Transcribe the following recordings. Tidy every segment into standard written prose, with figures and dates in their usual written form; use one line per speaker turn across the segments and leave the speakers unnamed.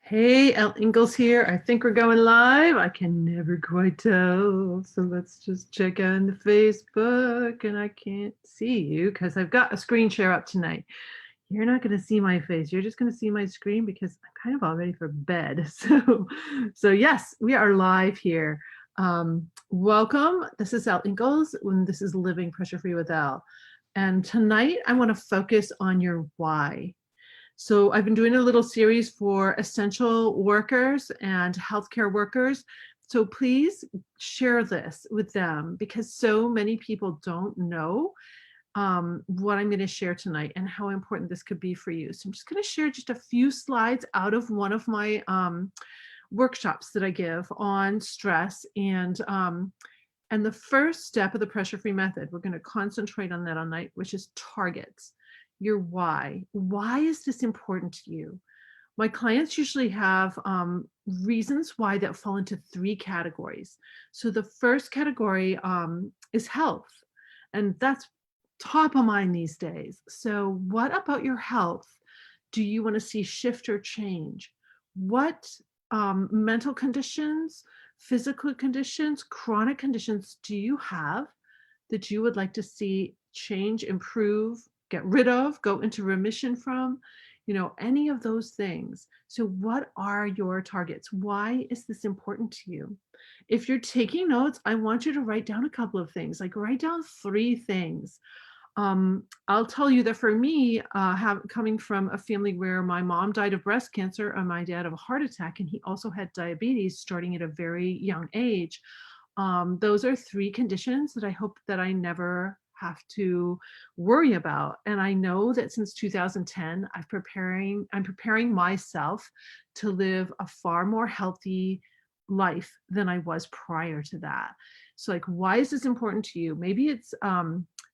Hey, Elle Ingalls here. I think we're going live. I can never quite tell. So let's just check on the Facebook. And I can't see you because I've got a screen share up tonight. You're not going to see my face. You're just going to see my screen because I'm kind of all ready for bed. So yes, we are live here. Welcome. This is Elle Ingalls, and this is Living Pressure-Free with Elle. And tonight I want to focus on your why. So I've been doing a little series for essential workers and healthcare workers. So please share this with them because so many people don't know what I'm going to share tonight and how important this could be for you. So I'm just going to share just a few slides out of one of my workshops that I give on stress and the first step of the pressure-free method, we're going to concentrate on that all night, which is targets. Your why. Why is this important to you? My clients usually have reasons why that fall into three categories. So the first category is health, and that's top of mind these days. So what about your health do you want to see shift or change? What mental conditions, physical conditions, chronic conditions do you have that you would like to see change, improve, get rid of, go into remission from, any of those things. So what are your targets? Why is this important to you? If you're taking notes, I want you to write down a couple of things, like write down 3 things. I'll tell you that for me, coming from a family where my mom died of breast cancer and my dad of a heart attack, and he also had diabetes starting at a very young age, those are 3 conditions that I hope that I never have to worry about. And I know that since 2010, I'm preparing myself to live a far more healthy life than I was prior to that. So like, why is this important to you? Maybe it's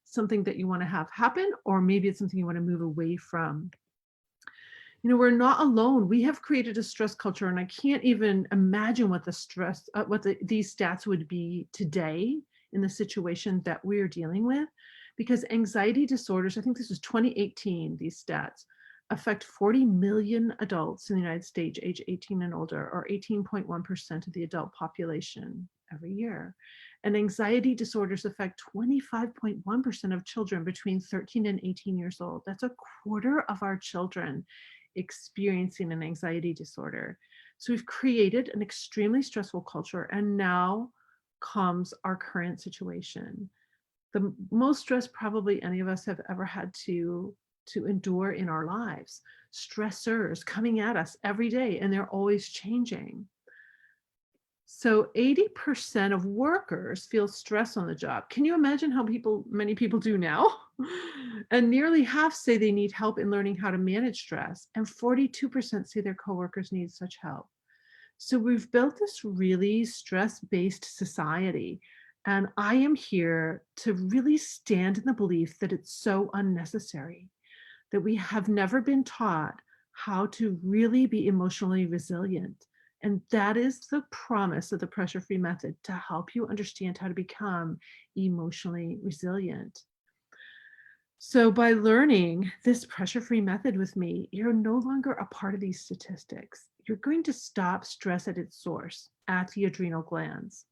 something that you want to have happen, or maybe it's something you want to move away from. We're not alone. We have created a stress culture, and I can't even imagine what these stats would be today in the situation that we're dealing with, because anxiety disorders, I think this was 2018, these stats affect 40 million adults in the United States, age 18 and older, or 18.1% of the adult population every year. And anxiety disorders affect 25.1% of children between 13 and 18 years old. That's a quarter of our children experiencing an anxiety disorder. So we've created an extremely stressful culture, and now comes our current situation. The most stress probably any of us have ever had to endure in our lives. Stressors coming at us every day, and they're always changing. So 80% of workers feel stress on the job. Can you imagine how many people do now? And nearly half say they need help in learning how to manage stress, and 42% say their coworkers need such help. So we've built this really stress-based society, and I am here to really stand in the belief that it's so unnecessary, that we have never been taught how to really be emotionally resilient. And that is the promise of the pressure-free method, to help you understand how to become emotionally resilient. So by learning this pressure-free method with me, you're no longer a part of these statistics. You're going to stop stress at its source, at the adrenal glands.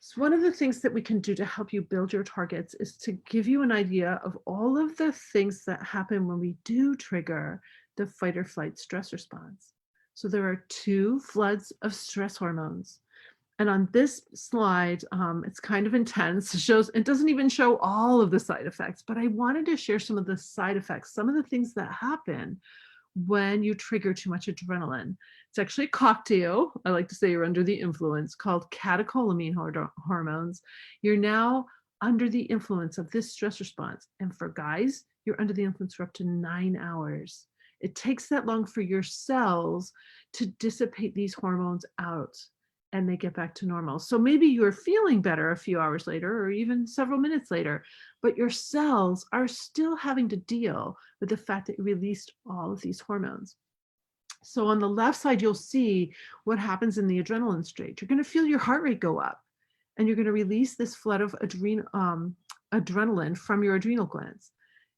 So one of the things that we can do to help you build your targets is to give you an idea of all of the things that happen when we do trigger the fight or flight stress response. So there are 2 floods of stress hormones. And on this slide, it's kind of intense. It doesn't even show all of the side effects, but I wanted to share some of the side effects, some of the things that happen when you trigger too much adrenaline. It's actually a cocktail, I like to say you're under the influence, called catecholamine hormones. You're now under the influence of this stress response. And for guys, you're under the influence for up to 9 hours. It takes that long for your cells to dissipate these hormones out, and they get back to normal. So maybe you're feeling better a few hours later, or even several minutes later, but your cells are still having to deal with the fact that you released all of these hormones. So on the left side, you'll see what happens in the adrenaline state. You're going to feel your heart rate go up, and you're going to release this flood of adrenaline from your adrenal glands.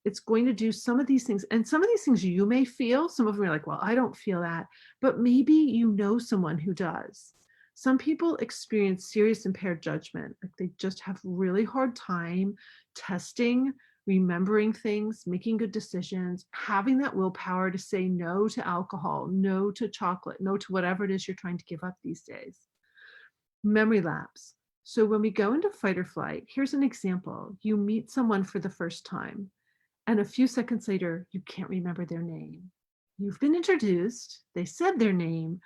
It's going to do some of these things. And some of these things you may feel, some of them are like, well, I don't feel that. But maybe you know someone who does. Some people experience serious impaired judgment. Like they just have really hard time testing, remembering things, making good decisions, having that willpower to say no to alcohol, no to chocolate, no to whatever it is you're trying to give up these days. Memory lapse. So when we go into fight or flight, here's an example. You meet someone for the first time, and a few seconds later, you can't remember their name. You've been introduced, they said their name,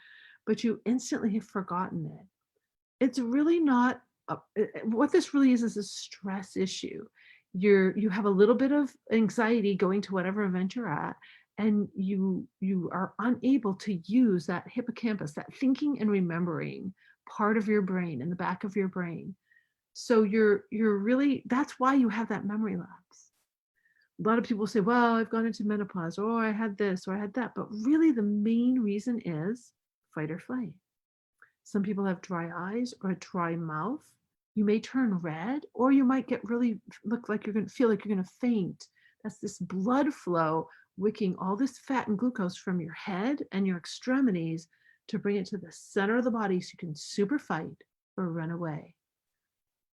but you instantly have forgotten it. It's really not, what this really is a stress issue. You have a little bit of anxiety going to whatever event you're at, and you are unable to use that hippocampus, that thinking and remembering part of your brain, in the back of your brain. So you're really, that's why you have that memory lapse. A lot of people say, well, I've gone into menopause, or I had this, or I had that. But really the main reason is fight or flight. Some people have dry eyes or a dry mouth. You may turn red, or you might look like you're going to feel like you're going to faint. That's this blood flow wicking all this fat and glucose from your head and your extremities to bring it to the center of the body so you can super fight or run away.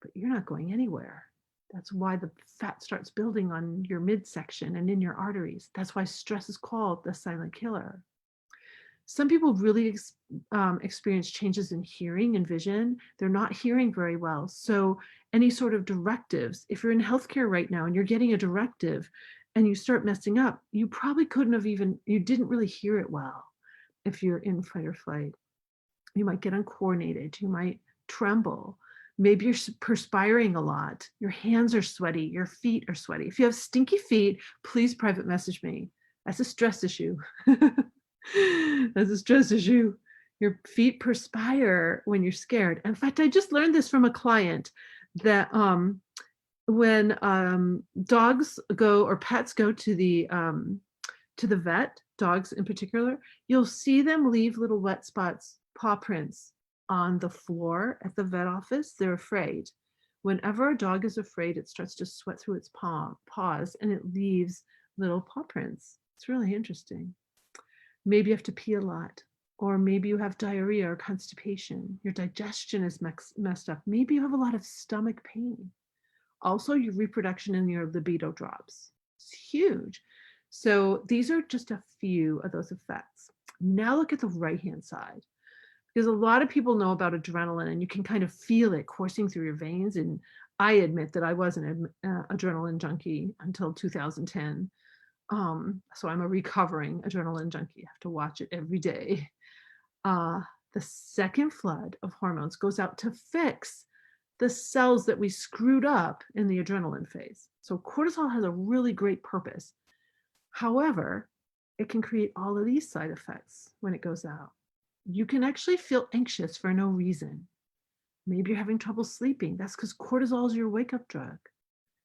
But you're not going anywhere. That's why the fat starts building on your midsection and in your arteries. That's why stress is called the silent killer. Some people really experience changes in hearing and vision. They're not hearing very well. So any sort of directives, if you're in healthcare right now and you're getting a directive and you start messing up, you probably you didn't really hear it well if you're in fight or flight. You might get uncoordinated. You might tremble. Maybe you're perspiring a lot. Your hands are sweaty. Your feet are sweaty. If you have stinky feet, please private message me. That's a stress issue. That's a stress issue. Your feet perspire when you're scared. In fact, I just learned this from a client that when dogs go, or pets go to the vet, dogs in particular, you'll see them leave little wet spots, paw prints on the floor at the vet office. They're afraid. Whenever a dog is afraid, it starts to sweat through its paws and it leaves little paw prints. It's really interesting. Maybe you have to pee a lot, or maybe you have diarrhea or constipation. Your digestion is messed up. Maybe you have a lot of stomach pain. Also, your reproduction and your libido drops. It's huge. So these are just a few of those effects. Now look at the right-hand side, because a lot of people know about adrenaline and you can kind of feel it coursing through your veins. And I admit that I wasn't an adrenaline junkie until 2010. So I'm a recovering adrenaline junkie. I have to watch it every day. The second flood of hormones goes out to fix the cells that we screwed up in the adrenaline phase. So cortisol has a really great purpose. However, it can create all of these side effects when it goes out. You can actually feel anxious for no reason. Maybe you're having trouble sleeping. That's because cortisol is your wake-up drug.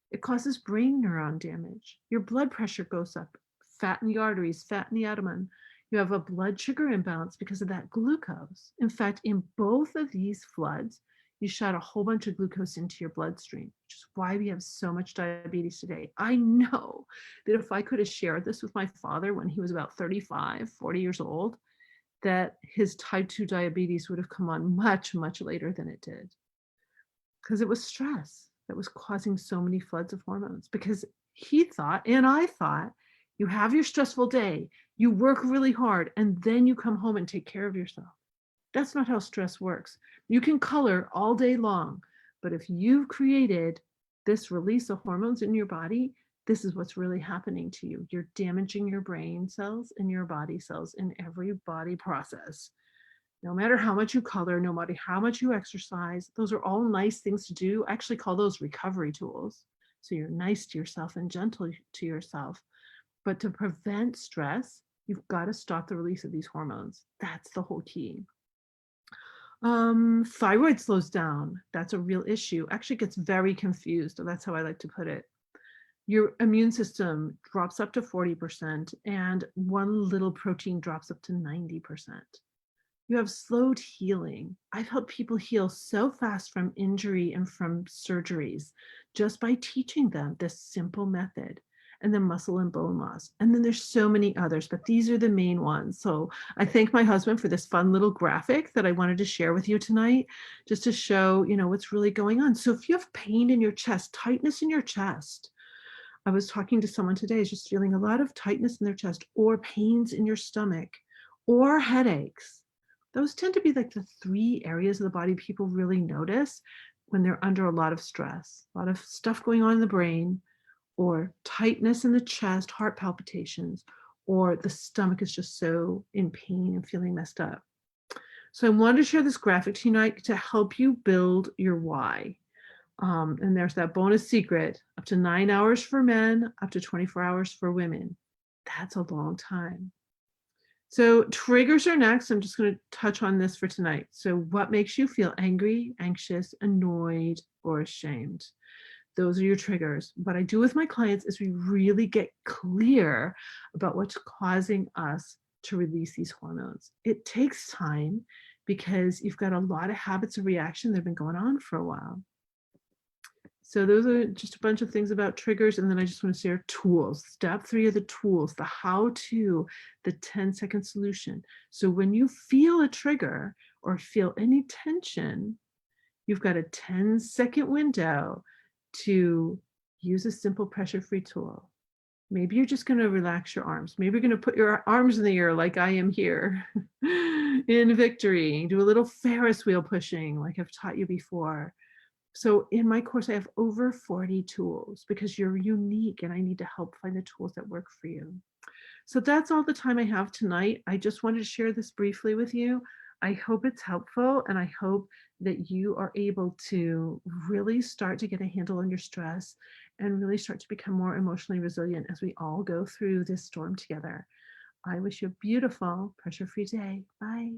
It causes brain neuron damage. Your blood pressure goes up, fat in the arteries, fat in the abdomen. You have a blood sugar imbalance because of that glucose. In fact, in both of these floods, you shot a whole bunch of glucose into your bloodstream, which is why we have so much diabetes today. I know that if I could have shared this with my father when he was about 35, 40 years old, that his type 2 diabetes would have come on much, much later than it did. Because it was stress that was causing so many floods of hormones. Because he thought, and I thought, you have your stressful day, you work really hard, and then you come home and take care of yourself. That's not how stress works. You can color all day long, but if you've created this release of hormones in your body, this is what's really happening to you. You're damaging your brain cells and your body cells in every body process. No matter how much you color, no matter how much you exercise, those are all nice things to do. I actually call those recovery tools. So you're nice to yourself and gentle to yourself. But to prevent stress, you've got to stop the release of these hormones. That's the whole key. Thyroid slows down. That's a real issue. Actually gets very confused. That's how I like to put it. Your immune system drops up to 40%, and one little protein drops up to 90%. You have slowed healing. I've helped people heal so fast from injury and from surgeries just by teaching them this simple method. and then muscle and bone loss. And then there's so many others, but these are the main ones. So I thank my husband for this fun little graphic that I wanted to share with you tonight, just to show, what's really going on. So if you have pain in your chest, tightness in your chest, I was talking to someone today, is just feeling a lot of tightness in their chest or pains in your stomach or headaches. Those tend to be like the 3 areas of the body people really notice when they're under a lot of stress, a lot of stuff going on in the brain, or tightness in the chest, heart palpitations, or the stomach is just so in pain and feeling messed up. So I wanted to share this graphic tonight to help you build your why. And there's that bonus secret, up to 9 hours for men, up to 24 hours for women. That's a long time. So triggers are next. I'm just going to touch on this for tonight. So what makes you feel angry, anxious, annoyed, or ashamed? Those are your triggers. What I do with my clients is we really get clear about what's causing us to release these hormones. It takes time because you've got a lot of habits of reaction that have been going on for a while. So those are just a bunch of things about triggers. And then I just want to share tools. Step 3 of the tools, the how-to, the 10-second solution. So when you feel a trigger or feel any tension, you've got a 10-second window to use a simple pressure-free tool. Maybe you're just going to relax your arms. Maybe you're going to put your arms in the air like I am here in victory. Do a little Ferris wheel pushing like I've taught you before. So in my course, I have over 40 tools because you're unique and I need to help find the tools that work for you. So that's all the time I have tonight. I just wanted to share this briefly with you. I hope it's helpful and I hope that you are able to really start to get a handle on your stress and really start to become more emotionally resilient as we all go through this storm together. I wish you a beautiful pressure-free day. Bye.